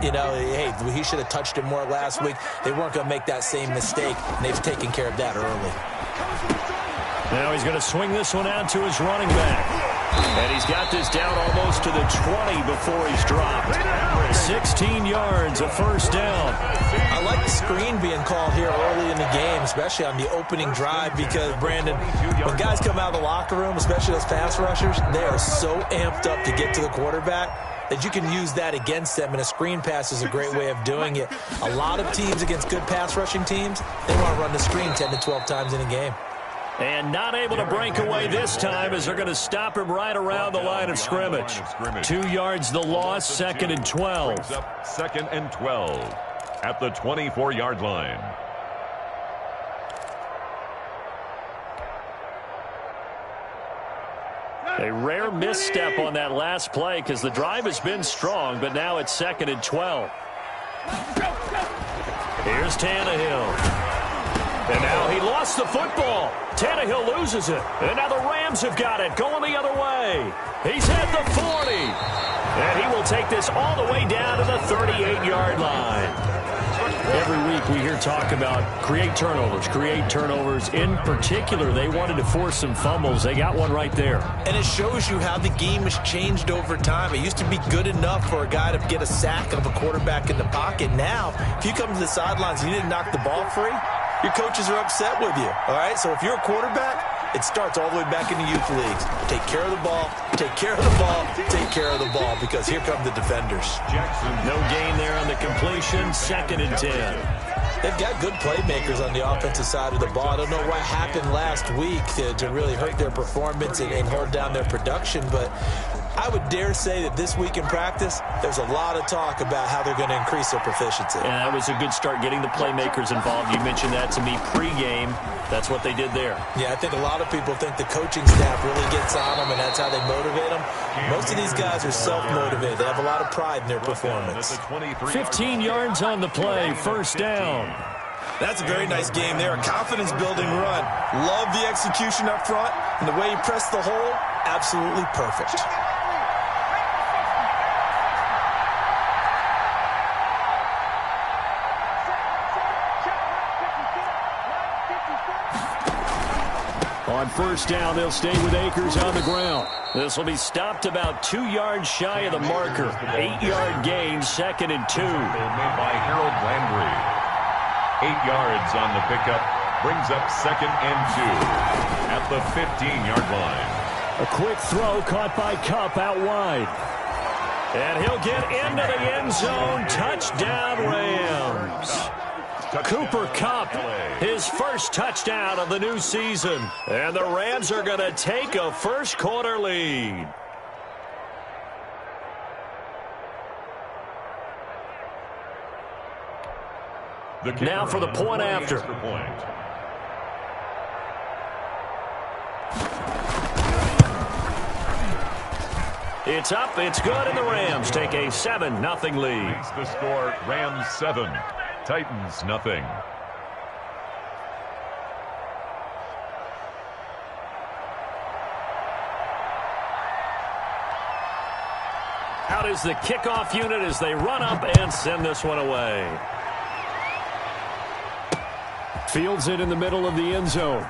You know, hey, he should have touched it more last week. They weren't going to make that same mistake, and they've taken care of that early. Now he's going to swing this one out to his running back. And he's got this down almost to the 20 before he's dropped. 16 yards, a first down. I like the screen being called here early in the game, especially on the opening drive, because, Brandon, when guys come out of the locker room, especially those pass rushers, they are so amped up to get to the quarterback that you can use that against them, and a screen pass is a great way of doing it. A lot of teams against good pass rushing teams, they want to run the screen 10 to 12 times in a game. And not able to break away this time as they're going to stop him right around the line of scrimmage. 2 yards the loss, second and 12. Second and 12 at the 24-yard line. A rare misstep on that last play because the drive has been strong, but now it's second and 12. Here's Tannehill. And now he lost the football. Tannehill loses it. And now the Rams have got it, going the other way. He's at the 40. And he will take this all the way down to the 38-yard line. Every week we hear talk about create turnovers. In particular, they wanted to force some fumbles. They got one right there. And it shows you how the game has changed over time. It used to be good enough for a guy to get a sack of a quarterback in the pocket. Now, if you come to the sidelines and you didn't knock the ball free, your coaches are upset with you, all right? So if you're a quarterback, it starts all the way back in the youth leagues. Take care of the ball, take care of the ball, take care of the ball, because here come the defenders. Jackson, no gain there on the completion, second and 10. They've got good playmakers on the offensive side of the ball. I don't know what happened last week to really hurt their performance and hold down their production, but I would dare say that this week in practice, there's a lot of talk about how they're going to increase their proficiency. And that was a good start, getting the playmakers involved. You mentioned that to me pregame. That's what they did there. Yeah, I think a lot of people think the coaching staff really gets on them, and that's how they motivate them. Most of these guys are self-motivated. They have a lot of pride in their performance. 15 yards on the play, first down. That's a very nice game there. A confidence-building run. Love the execution up front, and the way he pressed the hole, absolutely perfect. On first down, they'll stay with Akers on the ground. This will be stopped about 2 yards shy of the marker. 8-yard gain, second and 2. Made by Harold Landry. 8 yards on the pickup. Brings up second and 2 at the 15-yard line. A quick throw caught by Kupp out wide. And he'll get into the end zone. Touchdown, Rams. Cooper Kupp, his first touchdown of the new season. And the Rams are going to take a first-quarter lead. Now for the point after. It's up, it's good, and the Rams take a 7-0 lead. Makes the score Rams 7, Titans nothing. Out is the kickoff unit as they run up and send this one away. Fields it in the middle of the end zone.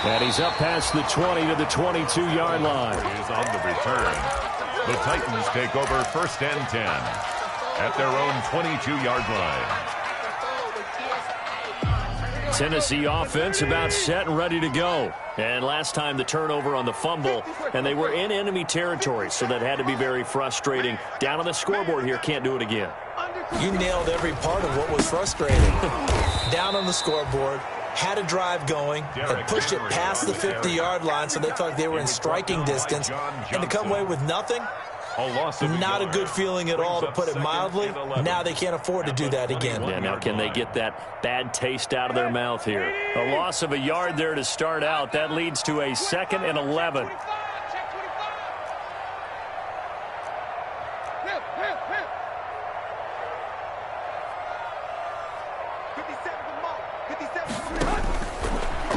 And he's up past the 20 to the 22-yard line. He is on the return. The Titans take over first and 10 at their own 22-yard line. Tennessee offense about set and ready to go. And last time the turnover on the fumble, and they were in enemy territory, so that had to be very frustrating. Down on the scoreboard here, can't do it again. You nailed every part of what was frustrating. Down on the scoreboard, had a drive going, and pushed it past the 50-yard line, so they thought they were in striking distance. And to come away with nothing, not a good feeling at all, to put it mildly. Now they can't afford to do that again. Yeah, now can they get that bad taste out of their mouth here? A loss of a yard there to start out. That leads to a 2nd and 11.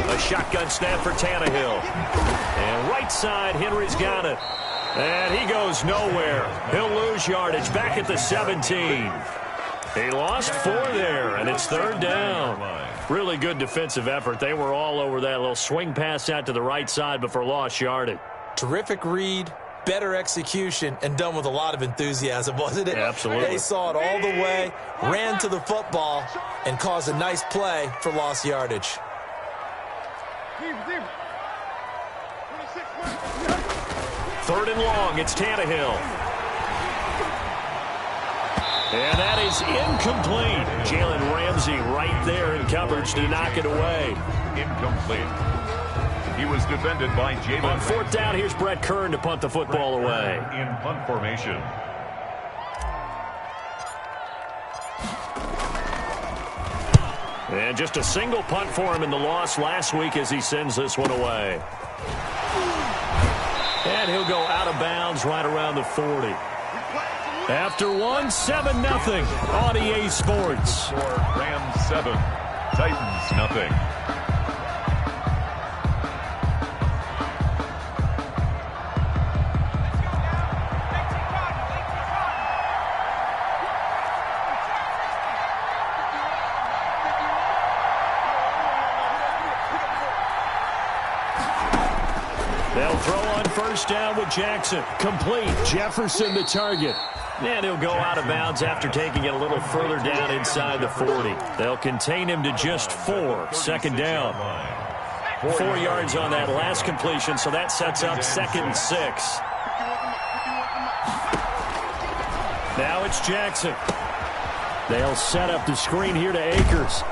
A shotgun snap for Tannehill. And right side, Henry's got it. And he goes nowhere. He'll lose yardage back at the 17. He lost 4 there, and it's 3rd down. Really good defensive effort. They were all over that little swing pass out to the right side before lost yardage. Terrific read, better execution, and done with a lot of enthusiasm, wasn't it? Absolutely. They saw it all the way, ran to the football, and caused a nice play for lost yardage. 3rd and long, it's Tannehill. And that is incomplete. Jalen Ramsey right there in coverage to knock it away. Incomplete. He was defended by Jalen. On 4th down, here's Brett Kern to punt the football away. In punt formation. And just a single punt for him in the loss last week as he sends this one away. And he'll go out of bounds right around the 40. After one, 7-0 on EA Sports. For Rams 7, Titans nothing. They'll throw on 1st down with Jackson. Complete. Jefferson the target. And he'll go out of bounds after taking it a little further down inside the 40. They'll contain him to just 4. 2nd down. 4 yards on that last completion, so that sets up 2nd and 6. Now it's Jackson. They'll set up the screen here to Akers.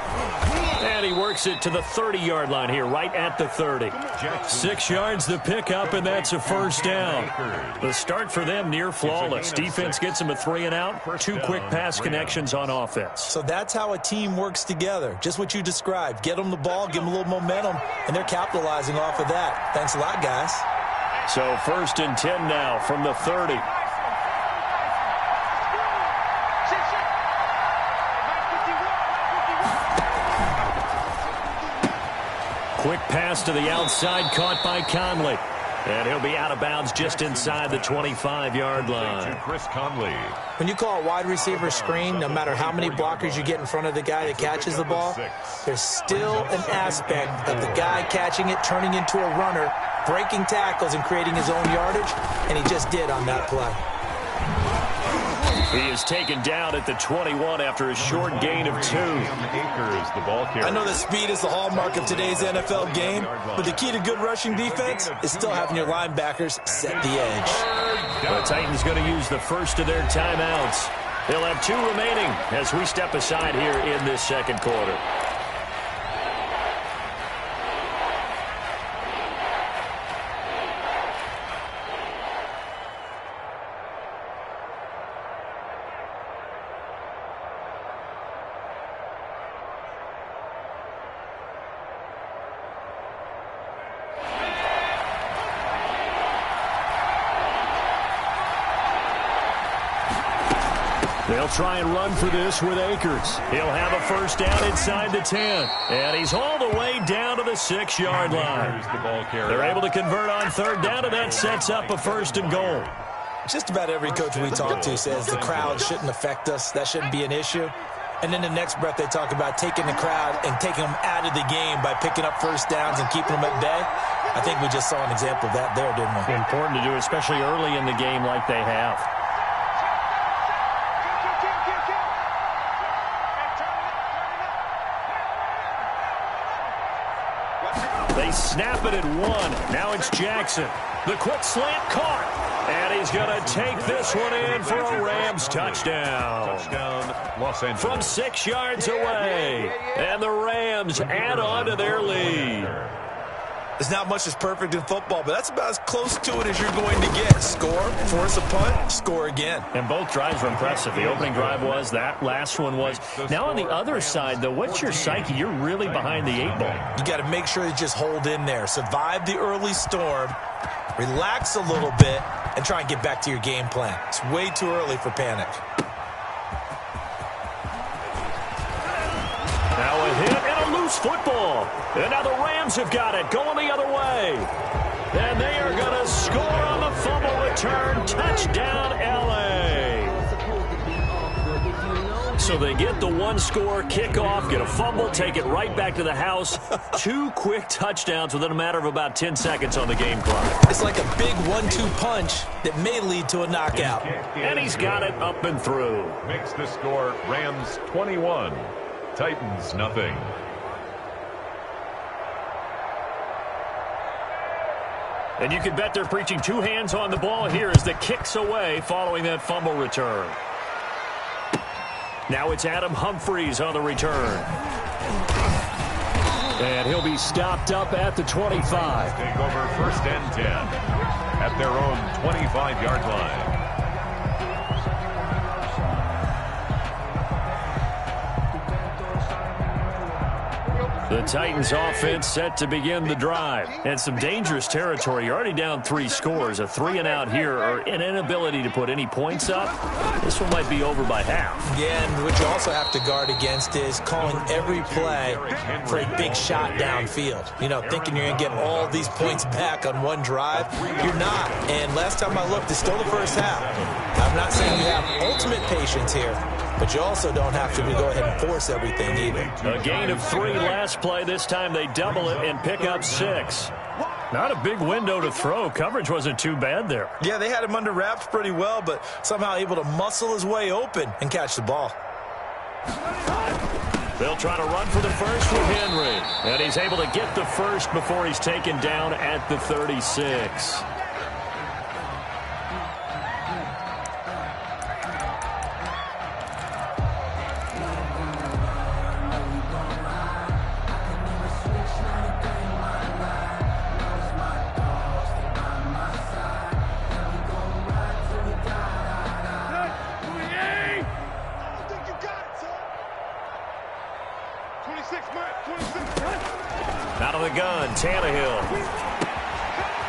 And he works it to the 30-yard line here, right at the 30. 6 yards the pickup, and that's a 1st down. The start for them near flawless. Defense gets them a 3 and out. 2 quick pass connections on offense. So that's how a team works together. Just what you described. Get them the ball, give them a little momentum, and they're capitalizing off of that. Thanks a lot, guys. So 1st and 10 now from the 30. Quick pass to the outside, caught by Conley. And he'll be out of bounds just inside the 25-yard line. Chris Conley. When you call a wide receiver screen, no matter how many blockers you get in front of the guy that catches the ball, there's still an aspect of the guy catching it, turning into a runner, breaking tackles and creating his own yardage, and he just did on that play. He is taken down at the 21 after a short gain of 2. Akers, the ball carrier. I know that speed is the hallmark of today's NFL game, but the key to good rushing defense is still having your linebackers set the edge. The Titans going to use the first of their timeouts. They'll have 2 remaining as we step aside here in this 2nd quarter. They'll try and run for this with Akers. He'll have a 1st down inside the 10. And he's all the way down to the 6-yard line. They're able to convert on 3rd down, and that sets up a 1st and goal. Just about every coach we talk to says the crowd shouldn't affect us. That shouldn't be an issue. And then the next breath they talk about taking the crowd and taking them out of the game by picking up 1st downs and keeping them at bay. I think we just saw an example of that there, didn't we? Important to do, especially early in the game like they have. They snap it at 1. Now it's Jackson. The quick slant caught. And he's going to take this one in for a Rams touchdown. Los Angeles. From 6 yards away. And the Rams add on to their lead. There's not much that's perfect in football, but that's about as close to it as you're going to get. Score, force a punt, score again. And both drives were impressive. The opening drive was, that last one was. Now on the other side, though, what's your psyche? You're really behind the 8 ball. You got to make sure you just hold in there. Survive the early storm, relax a little bit, and try and get back to your game plan. It's way too early for panic. Now a hit and a loose football. And now the Rams have got it, going the other way. And they are going to score on the fumble return. Touchdown, L.A. So they get the one-score kickoff, get a fumble, take it right back to the house. 2 quick touchdowns within a matter of about 10 seconds on the game clock. It's like a big 1-2 punch that may lead to a knockout. And he's got it up and through. Makes the score Rams 21, Titans nothing. And you can bet they're preaching 2 hands on the ball here as the kick's away following that fumble return. Now it's Adam Humphries on the return. And he'll be stopped up at the 25. Take over 1st and 10 at their own 25-yard line. The Titans offense set to begin the drive. And some dangerous territory. You're already down 3 scores. A 3-and-out here or an inability to put any points up. This one might be over by half. Yeah, and what you also have to guard against is calling every play for a big shot downfield. You know, thinking you're going to get all these points back on one drive. You're not. And last time I looked, it's still the first half. I'm not saying you have ultimate patience here, but you also don't have to go ahead and force everything either. A gain of 3 last play. This time they double it and pick up 6. Not a big window to throw. Coverage wasn't too bad there. Yeah, they had him under wraps pretty well, but somehow able to muscle his way open and catch the ball. They'll try to run for the first with Henry. And he's able to get the first before he's taken down at the 36. Out of the gun, Tannehill.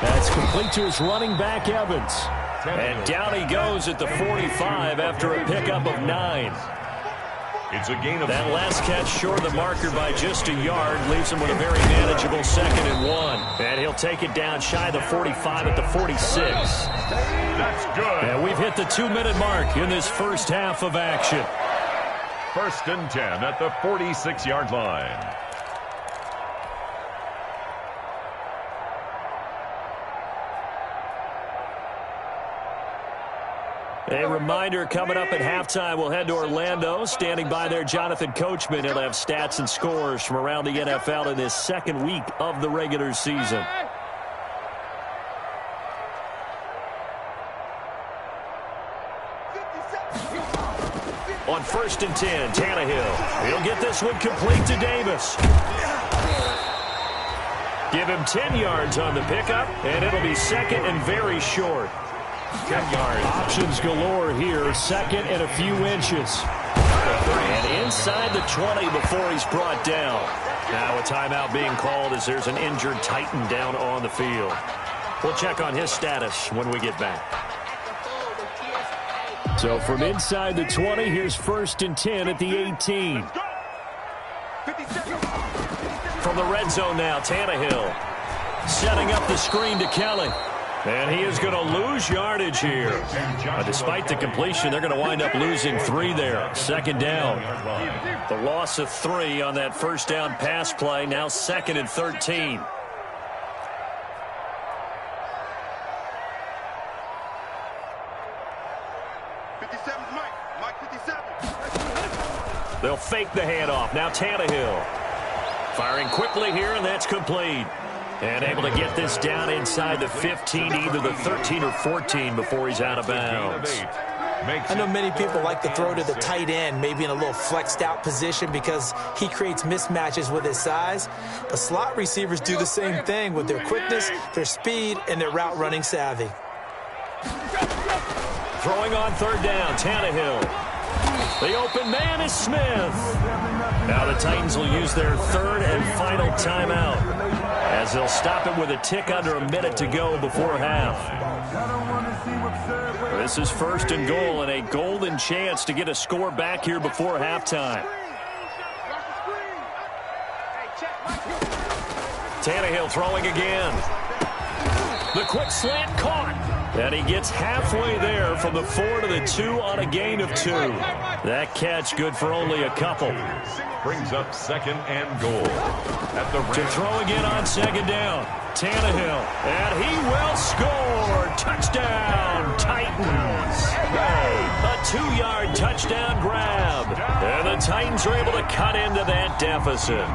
That's complete to his running back, Evans. And down he goes at the 45 after a pickup of 9. It's a gain of that last catch short of the marker by just a yard leaves him with a very manageable 2nd and 1. And he'll take it down shy of the 45 at the 46. That's good. And we've hit the 2-minute mark in this first half of action. 1st and 10 at the 46-yard line. A reminder, coming up at halftime, we'll head to Orlando. Standing by there, Jonathan Coachman. He'll have stats and scores from around the NFL in this 2nd week of the regular season. On 1st and 10, Tannehill. He'll get this one complete to Davis. Give him 10 yards on the pickup, and it'll be 2nd and very short. 10 yards. Options galore here. 2nd and a few inches. And inside the 20 before he's brought down. Now a timeout being called as there's an injured Titan down on the field. We'll check on his status when we get back. So from inside the 20, here's 1st and 10 at the 18. From the red zone now, Tannehill setting up the screen to Kelly. And he is going to lose yardage here. Despite the completion, they're going to wind up losing 3 there. 2nd down. The loss of 3 on that 1st down pass play. Now 2nd and 13. They'll fake the handoff. Now Tannehill. Firing quickly here, and that's complete. And able to get this down inside the 15, either the 13 or 14 before he's out of bounds. I know many people like to throw to the tight end, maybe in a little flexed out position because he creates mismatches with his size. But slot receivers do the same thing with their quickness, their speed, and their route running savvy. Throwing on 3rd down, Tannehill. The open man is Smith. Now the Titans will use their 3rd and final timeout, as they'll stop it with a tick under a minute to go before half. This is 1st and goal and a golden chance to get a score back here before halftime. Tannehill throwing again. The quick slant caught. And he gets halfway there from the 4 to the 2 on a gain of 2. That catch good for only a couple. Brings up 2nd and goal. At the to throw again on 2nd down. Tannehill. And he will score. Touchdown, Titans. A 2-yard touchdown grab. And the Titans are able to cut into that deficit.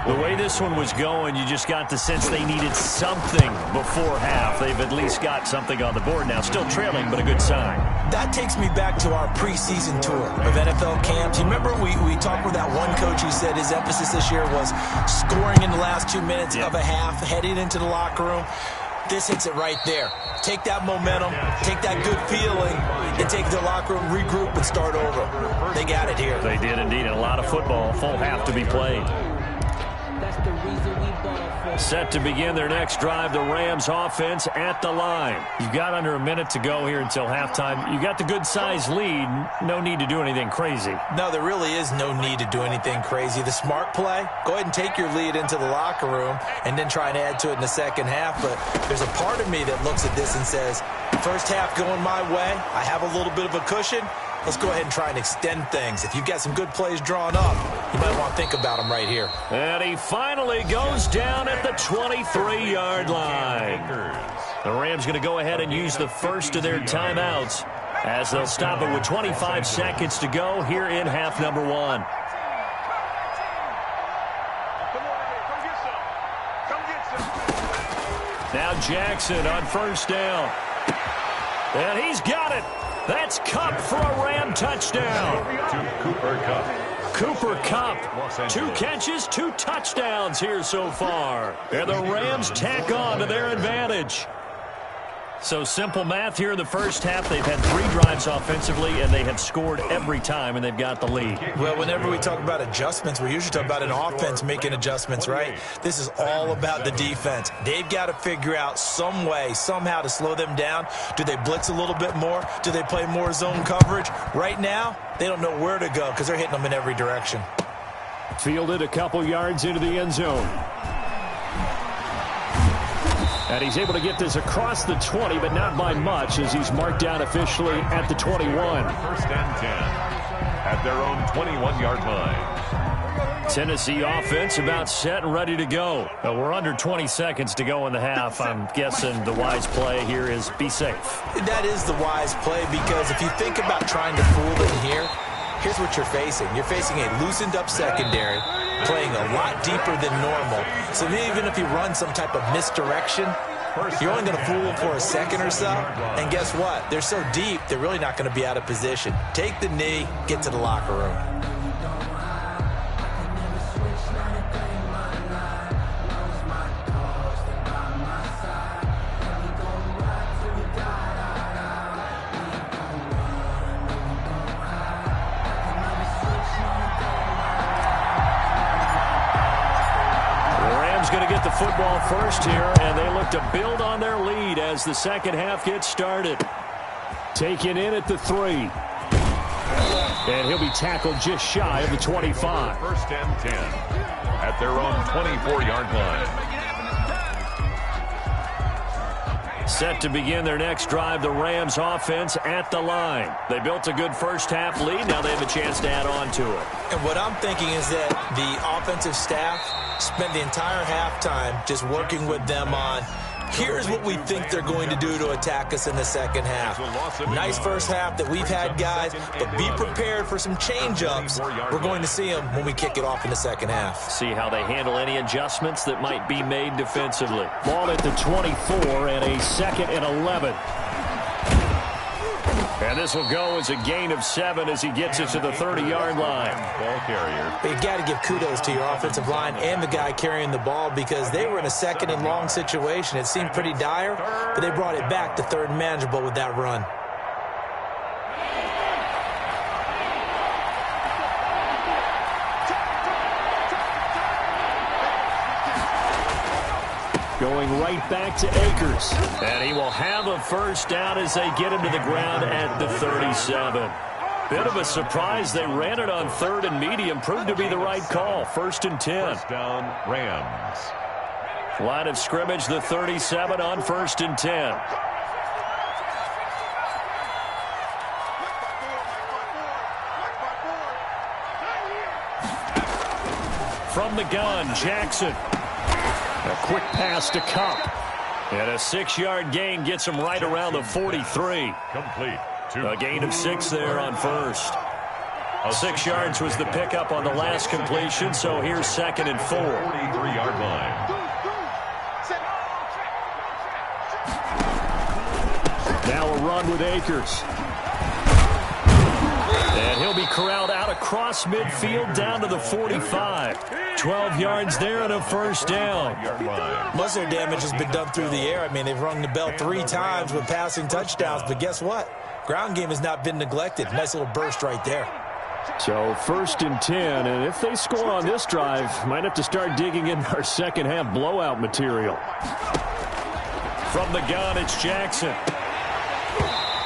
The way this one was going, you just got the sense they needed something before half. They've at least got something on the board now. Still trailing, but a good sign. That takes me back to our preseason tour of NFL camps. You remember we talked with that one coach who said his emphasis this year was scoring in the last 2 minutes of a half, heading into the locker room. This hits it right there. Take that momentum, take that good feeling, and take it to the locker room, regroup, and start over. They got it here. They did indeed, and a lot of football. Full half to be played. That's the reason we ball for. Set to begin their next drive, the Rams offense at the line. You've got under a minute to go here until halftime. You got the good-sized lead. No need to do anything crazy. No, there really is no need to do anything crazy. The smart play, go ahead and take your lead into the locker room and then try and add to it in the second half. But there's a part of me that looks at this and says, first half going my way, I have a little bit of a cushion. Let's go ahead and try and extend things. If you've got some good plays drawn up, you might want to think about them right here. And he finally goes down at the 23-yard line. The Rams going to go ahead and use the first of their timeouts as they'll stop it with 25 seconds to go here in half number 1. Now Jackson on first down. And he's got it. That's Kupp for a Ram touchdown. To Cooper Kupp. Cooper Kupp, 2 catches, 2 touchdowns here so far. And the Rams tack on to their advantage. So simple math here in the first half. They've had 3 drives offensively, and they have scored every time, and they've got the lead. Well, whenever we talk about adjustments, we usually talk about an offense making adjustments, right? This is all about the defense. They've got to figure out some way, somehow to slow them down. Do they blitz a little bit more? Do they play more zone coverage? Right now, they don't know where to go because they're hitting them in every direction. Fielded a couple yards into the end zone. And he's able to get this across the 20, but not by much, as he's marked down officially at the 21. First and 10 at their own 21-yard line. Tennessee offense about set and ready to go. We're under 20 seconds to go in the half. I'm guessing the wise play here is be safe. That is the wise play, because if you think about trying to fool them here, here's what you're facing. You're facing a loosened up secondary, playing a lot deeper than normal. So even if you run some type of misdirection, you're only going to fool them for a second or so. And guess what? They're so deep, they're really not going to be out of position. Take the knee, get to the locker room. Going to get the football first here, and they look to build on their lead as the second half gets started. Taken in at the 3. And he'll be tackled just shy of the 25. First and 10 at their own 24-yard line. Set to begin their next drive, the Rams offense at the line. They built a good first half lead. Now they have a chance to add on to it. And what I'm thinking is that the offensive staff spent the entire halftime just working with them on, here's what we think they're going to do to attack us in the second half. Nice first half that we've had, guys, but be prepared for some change-ups. We're going to see them when we kick it off in the second half. See how they handle any adjustments that might be made defensively. Ball at the 24 and a 2nd and 11. And this will go as a gain of 7 as he gets it to the 30-yard line. Ball carrier. But you've got to give kudos to your offensive line and the guy carrying the ball, because they were in a 2nd and long situation. It seemed pretty dire, but they brought it back to 3rd and manageable with that run. Going right back to Akers. And he will have a first down as they get him to the ground at the 37. Bit of a surprise. They ran it on 3rd and medium. Proved to be the right call. 1st and 10. First down, Rams. Line of scrimmage, the 37 on 1st and 10. from the gun. Jackson. A quick pass to Cup. And a 6-yard gain gets him right around the 43. Complete. A gain of 6 there on first. 6 yards was the pickup on the last completion, so here's 2nd and 4. 43-yard line. Now a run with Akers. And he'll be corralled out across midfield down to the 45. 12 yards there and a first down. Most of their damage has been done through the air. I mean, they've rung the bell 3 times with passing touchdowns, but guess what? Ground game has not been neglected. Nice little burst right there. So 1st and 10, and if they score on this drive, might have to start digging in our second half blowout material. From the gun, it's Jackson.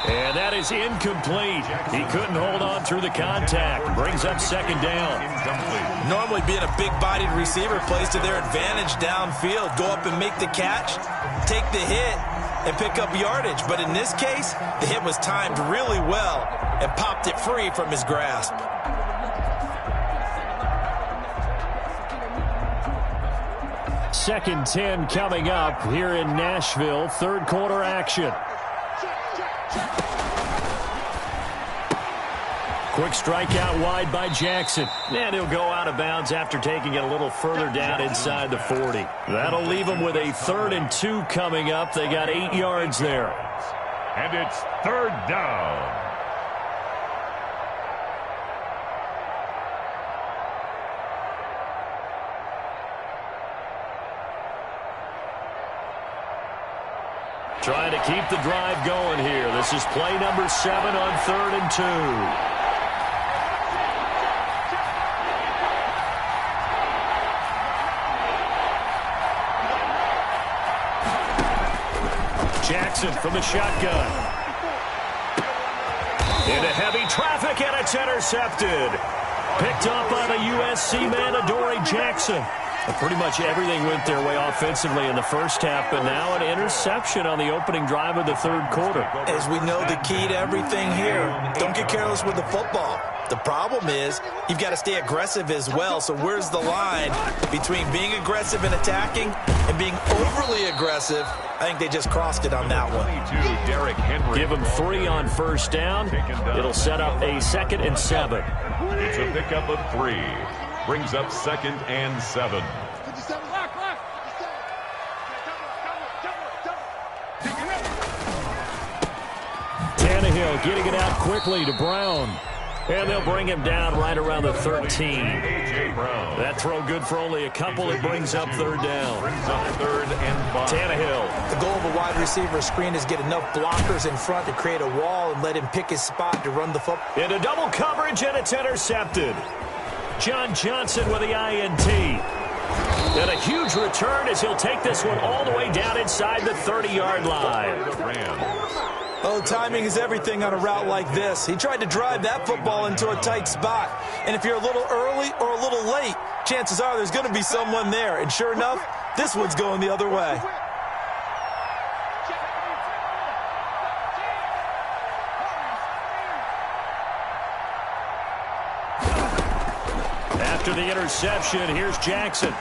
And that is incomplete. He couldn't hold on through the contact. Brings up 2nd down. Normally being a big-bodied receiver plays to their advantage downfield. Go up and make the catch, take the hit, and pick up yardage. But in this case, the hit was timed really well and popped it free from his grasp. Second 10 coming up here in Nashville. 3rd quarter action. Quick strike out wide by Jackson. And he'll go out of bounds after taking it a little further down inside the 40. That'll leave them with a 3rd and 2 coming up. They got 8 yards there. And it's 3rd down. Trying to keep the drive going here. This is play number 7 on 3rd and 2. Jackson from the shotgun. Into heavy traffic, and it's intercepted. Picked up by the USC man, Adoree Jackson. Pretty much everything went their way offensively in the first half, but now an interception on the opening drive of the 3rd quarter. As we know, the key to everything here, don't get careless with the football. The problem is you've got to stay aggressive as well. So where's the line between being aggressive and attacking and being overly aggressive? I think they just crossed it on that one. Give them 3 on first down. It'll set up a 2nd and 7. It's a pickup of 3. Brings up 2nd and 7. Tannehill getting it out quickly to Brown. And they'll bring him down right around the 13. A.J. Brown. That throw good for only a couple. It brings up 3rd down. Brings up 3rd and 5. Tannehill. The goal of a wide receiver screen is get enough blockers in front to create a wall and let him pick his spot to run the football. Into double coverage, and it's intercepted. John Johnson with the INT. And a huge return as he'll take this one all the way down inside the 30-yard line. Oh, timing is everything on a route like this. He tried to drive that football into a tight spot. And if you're a little early or a little late, chances are there's going to be someone there. And sure enough, this one's going the other way. After the interception, here's Jackson.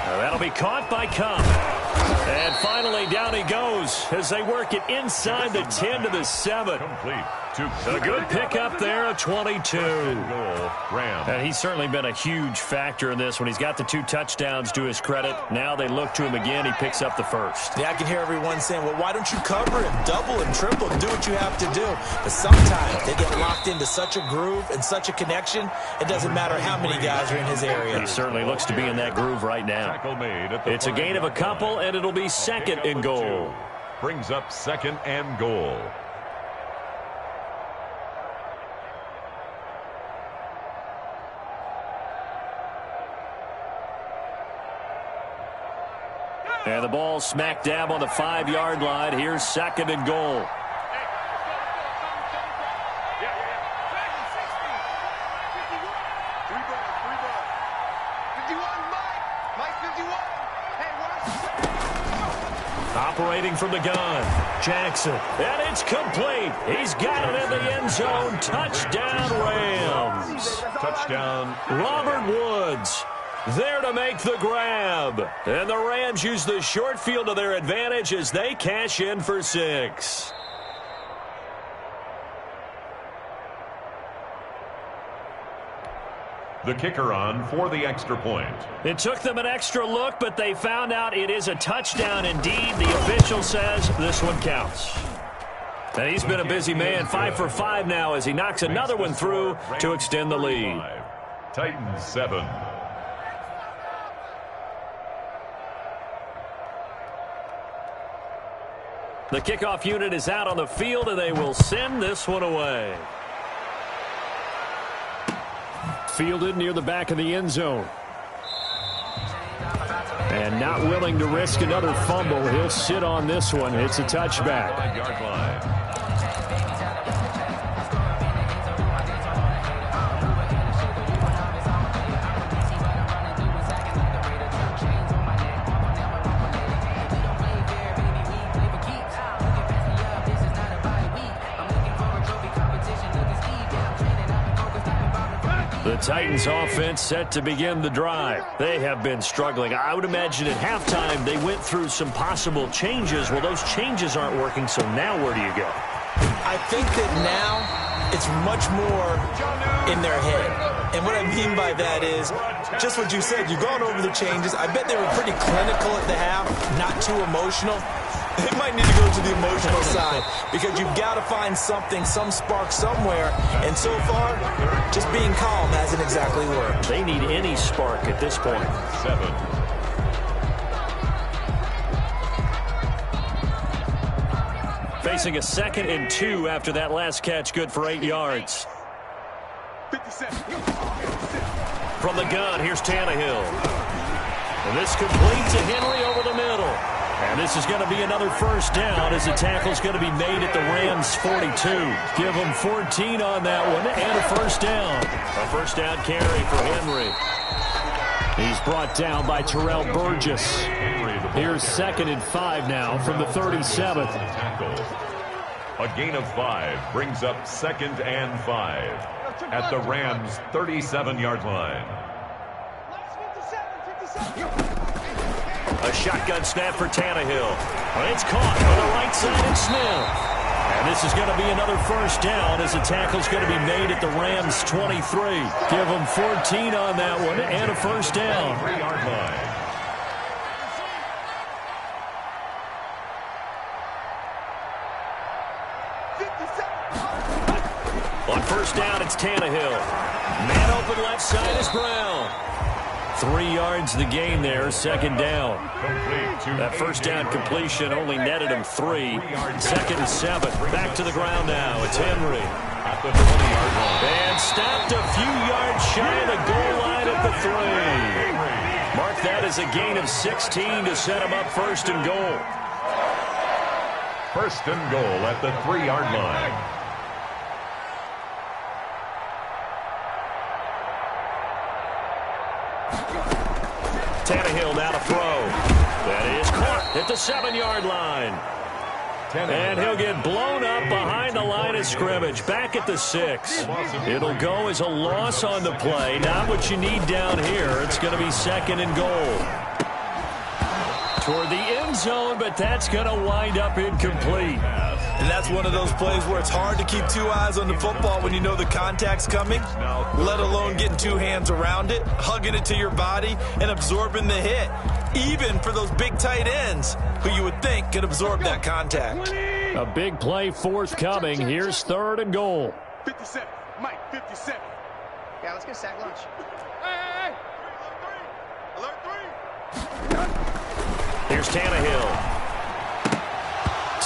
That'll be caught by Cup. And finally, down he goes as they work it inside the 10 to the 7. Complete. A good pickup there, a 22. And he's certainly been a huge factor in this when he's got the 2 touchdowns to his credit. Now they look to him again. He picks up the first. Yeah, I can hear everyone saying, well, why don't you cover him, double him, triple him, do what you have to do. But sometimes they get locked into such a groove and such a connection, it doesn't matter how many guys are in his area. He certainly looks to be in that groove right now. It's a gain of a couple, and it'll be 2nd and goal. Brings up 2nd and goal. And the ball smack dab on the 5-yard line. Here's 2nd and goal. Operating from the gun, Jackson. And it's complete. He's got it in the end zone. Touchdown, Rams. Touchdown. Robert Woods There to make the grab. And the Rams use the short field to their advantage as they cash in for 6. The kicker on for the extra point. It took them an extra look, but they found out it is a touchdown indeed. The official says this one counts. And he's been a busy man, 5 for 5 now as he knocks another one through to extend the lead. Titans 7. The kickoff unit is out on the field, and they will send this one away. Fielded near the back of the end zone. And not willing to risk another fumble. He'll sit on this one. It's a touchback. 5-yard line. The Titans offense set to begin the drive. They have been struggling. I would imagine at halftime they went through some possible changes. Well, those changes aren't working, so now where do you go? I think that now it's much more in their head. And what I mean by that is just what you said. You've gone over the changes. I bet they were pretty clinical at the half, not too emotional. They might need to go to the emotional side because you've got to find something, some spark somewhere. And so far, just being calm hasn't exactly worked. They need any spark at this point. 7. Facing a 2nd and 2 after that last catch, good for 8 yards. 57. From the gun, here's Tannehill. And this complete to Henry over the middle. And this is going to be another first down as the tackle's going to be made at the Rams' 42. Give them 14 on that one and a first down. A first down carry for Henry. He's brought down by Terrell Burgess. Here's 2nd and 5 now from the 37th. A gain of 5 brings up 2nd and 5 at the Rams' 37-yard line. A shotgun snap for Tannehill. It's caught on the right side and Smith. And this is going to be another first down as the tackle's going to be made at the Rams' 23. Give them 14 on that one and a first down. 3-yard line. On first down, it's Tannehill. Man open left side is Brown. 3 yards the gain there, 2nd down. That first down completion only netted him 3. 2nd and 7. Back to the ground now. It's Henry. At the 20-yard line. And stopped a few yards shy of the goal line at the 3. Mark that as a gain of 16 to set him up 1st and goal. 1st and goal at the 3-yard line. Tannehill now to throw. That is caught at the 7-yard line. And he'll get blown up behind the line of scrimmage. Back at the 6. It'll go as a loss on the play. Not what you need down here. It's going to be 2nd and goal. Toward the end zone, but that's going to wind up incomplete. And that's one of those plays where it's hard to keep 2 eyes on the football when you know the contact's coming, let alone getting 2 hands around it, hugging it to your body, and absorbing the hit. Even for those big tight ends who you would think could absorb that contact. A big play forthcoming. Here's 3rd and goal. 57. Mike, 57. Yeah, let's get sack lunch. Hey! Alert 3! Here's Tannehill.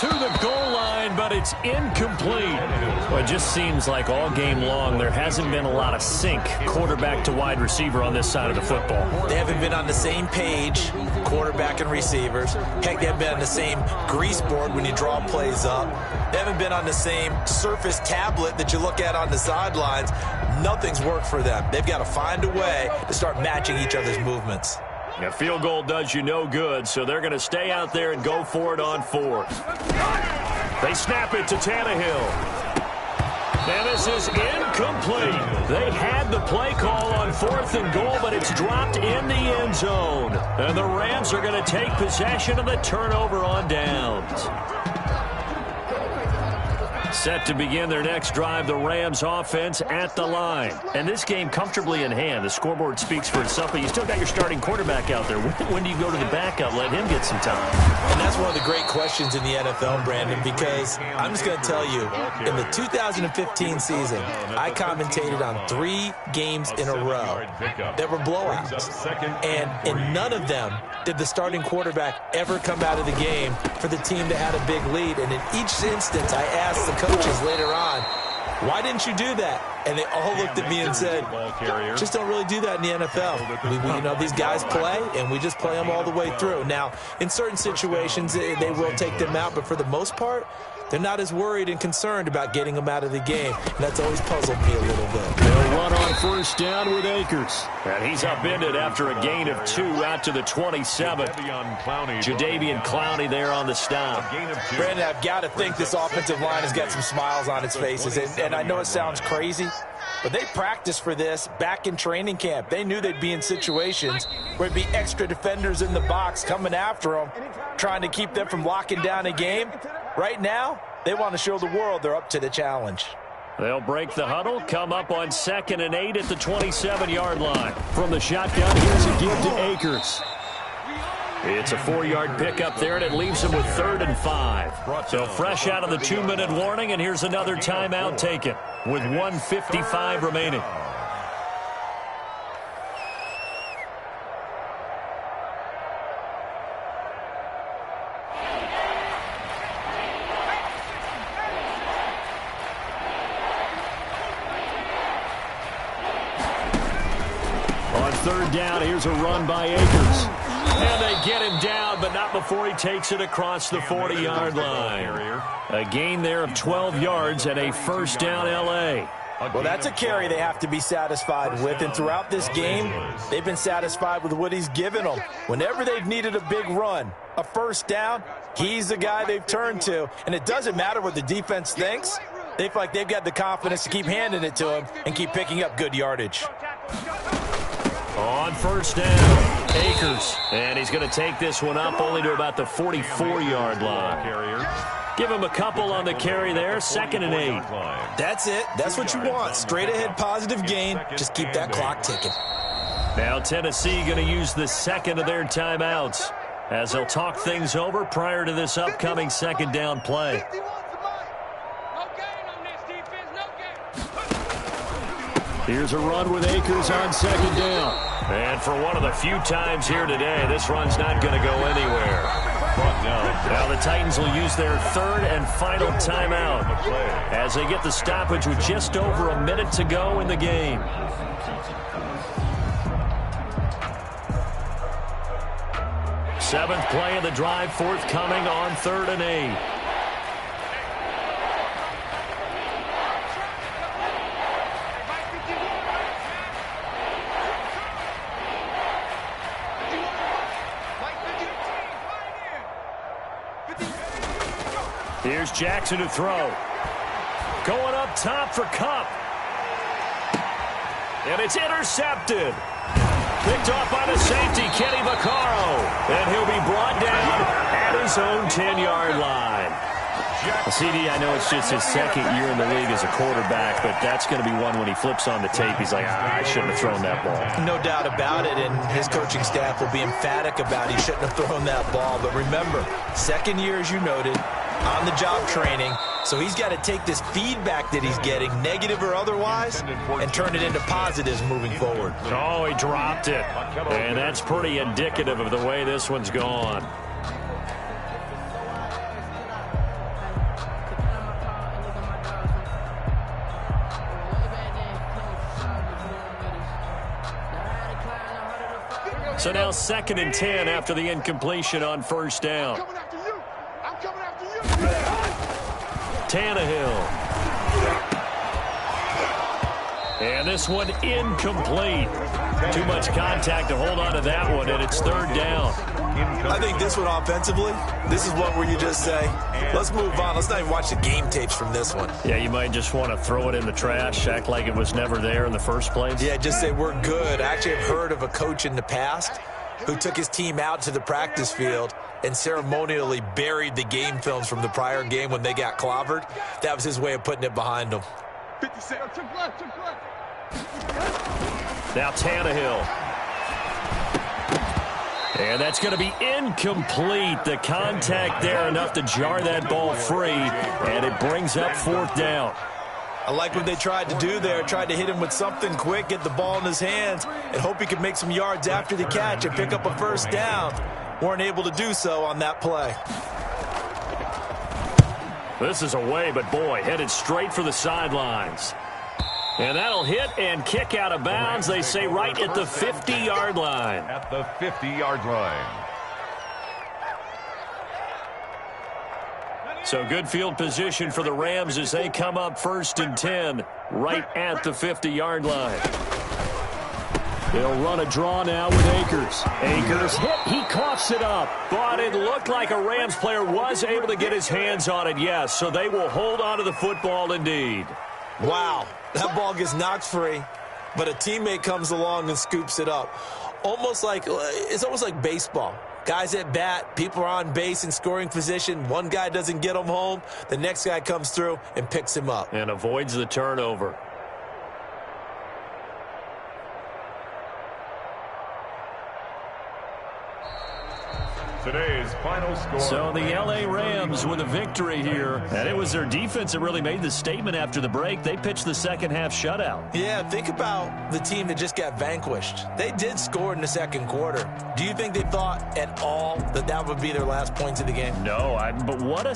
To the goal line, but it's incomplete. Well, it just seems like all game long there hasn't been a lot of sync quarterback to wide receiver on this side of the football. They haven't been on the same page, quarterback and receivers. Heck, they haven't been on the same grease board when you draw plays up. They haven't been on the same surface tablet that you look at on the sidelines. Nothing's worked for them. They've got to find a way to start matching each other's movements. A field goal does you no good, so they're going to stay out there and go for it on 4th. They snap it to Tannehill. And this is incomplete. They had the play call on 4th and goal, but it's dropped in the end zone. And the Rams are going to take possession of the turnover on downs. Set to begin their next drive, the Rams offense at the line. And this game comfortably in hand. The scoreboard speaks for itself, but you still got your starting quarterback out there. When do you go to the backup, let him get some time? And that's one of the great questions in the NFL, Brandon, because I'm just going to tell you, in the 2015 season, I commentated on 3 games in a row that were blowouts. And in none of them did the starting quarterback ever come out of the game for the team that had a big lead. And in each instance, I asked the coaches later on, why didn't you do that? And they all looked at me and said, just don't really do that in the NFL. These guys play, and we just play them all the way through. Now, in certain situations, they will take them out, but for the most part, they're not as worried and concerned about getting them out of the game. And that's always puzzled me a little bit. They'll run on 1st down with Akers. And he's upended after a gain of 2 out to the 27. Jadeveon Clowney there on the stop. Brandon, I've got to think this offensive line has got some smiles on its faces. And I know it sounds crazy, but they practiced for this back in training camp. They knew they'd be in situations where it'd be extra defenders in the box coming after them, trying to keep them from locking down a game. Right now, they want to show the world they're up to the challenge. They'll break the huddle, come up on 2nd and 8 at the 27-yard line. From the shotgun, here's a give to Akers. It's a 4-yard pickup there, and it leaves them with 3rd and 5. So fresh out of the 2-minute warning, and here's another timeout taken with 1:55 remaining. On 3rd down, here's a run by Akers. And they get him down, but not before he takes it across the 40-yard line. A gain there of 12 yards and a 1st down L.A. Well, that's a carry they have to be satisfied with, and throughout this game, they've been satisfied with what he's given them. Whenever they've needed a big run, a 1st down, he's the guy they've turned to, and it doesn't matter what the defense thinks. They feel like they've got the confidence to keep handing it to him and keep picking up good yardage. On 1st down, Akers. And he's going to take this one up only to about the 44-yard line. Give him a couple on the carry there, 2nd and 8. That's it. That's what you want. Straight ahead positive gain. Just keep that clock ticking. Now Tennessee going to use the 2nd of their timeouts as they'll talk things over prior to this upcoming 2nd down play. Here's a run with Akers on 2nd down. And for one of the few times here today, this run's not going to go anywhere. Now the Titans will use their 3rd and final timeout as they get the stoppage with just over a minute to go in the game. Seventh play of the drive forthcoming on 3rd and 8. Here's Jackson to throw. Going up top for Kupp. And it's intercepted. Picked off by the safety, Kenny Vaccaro. And he'll be brought down at his own 10-yard line. CD, I know it's just his 2nd year in the league as a quarterback, but that's going to be one when he flips on the tape. He's like, I shouldn't have thrown that ball. No doubt about it, and his coaching staff will be emphatic about he shouldn't have thrown that ball. But remember, 2nd year, as you noted, on-the-job training, so he's got to take this feedback that he's getting, negative or otherwise, and turn it into positives moving forward. Oh, he dropped it. And that's pretty indicative of the way this one's gone. So now 2nd and 10 after the incompletion on 1st down. Tannehill. And this one incomplete. Too much contact to hold on to that one, and it's third down. I think this one offensively, this is one where you just say, let's move on. Let's not even watch the game tapes from this one. Yeah, you might just want to throw it in the trash, act like it was never there in the first place. Yeah, just say we're good. I actually have heard of a coach in the past who took his team out to the practice field and ceremonially buried the game films from the prior game when they got clobbered. That was his way of putting it behind them. 50 Cent. Now Tannehill. And that's going to be incomplete. The contact there enough to jar that ball free, and it brings up fourth down. I like what they tried to do there, tried to hit him with something quick, get the ball in his hands, and hope he could make some yards after the catch and pick up a first down. Weren't able to do so on that play. This is away, but boy, headed straight for the sidelines. And that'll hit and kick out of bounds, they say, right at the 50-yard line. At the 50-yard line. So good field position for the Rams as they come up 1st and 10, right at the 50-yard line. They'll run a draw now with Akers. Akers hit. He coughs it up. But it looked like a Rams player was able to get his hands on it, yes. So they will hold on to the football indeed. Wow, that ball gets knocked free, but a teammate comes along and scoops it up. It's almost like baseball. Guys at bat, people are on base in scoring position. One guy doesn't get him home. The next guy comes through and picks him up. And avoids the turnover. Today's final score. So the L.A. Rams with a victory here. And it was their defense that really made the statement after the break. They pitched the second-half shutout. Yeah, think about the team that just got vanquished. They did score in the second quarter. Do you think they thought at all that that would be their last points of the game? No, but what a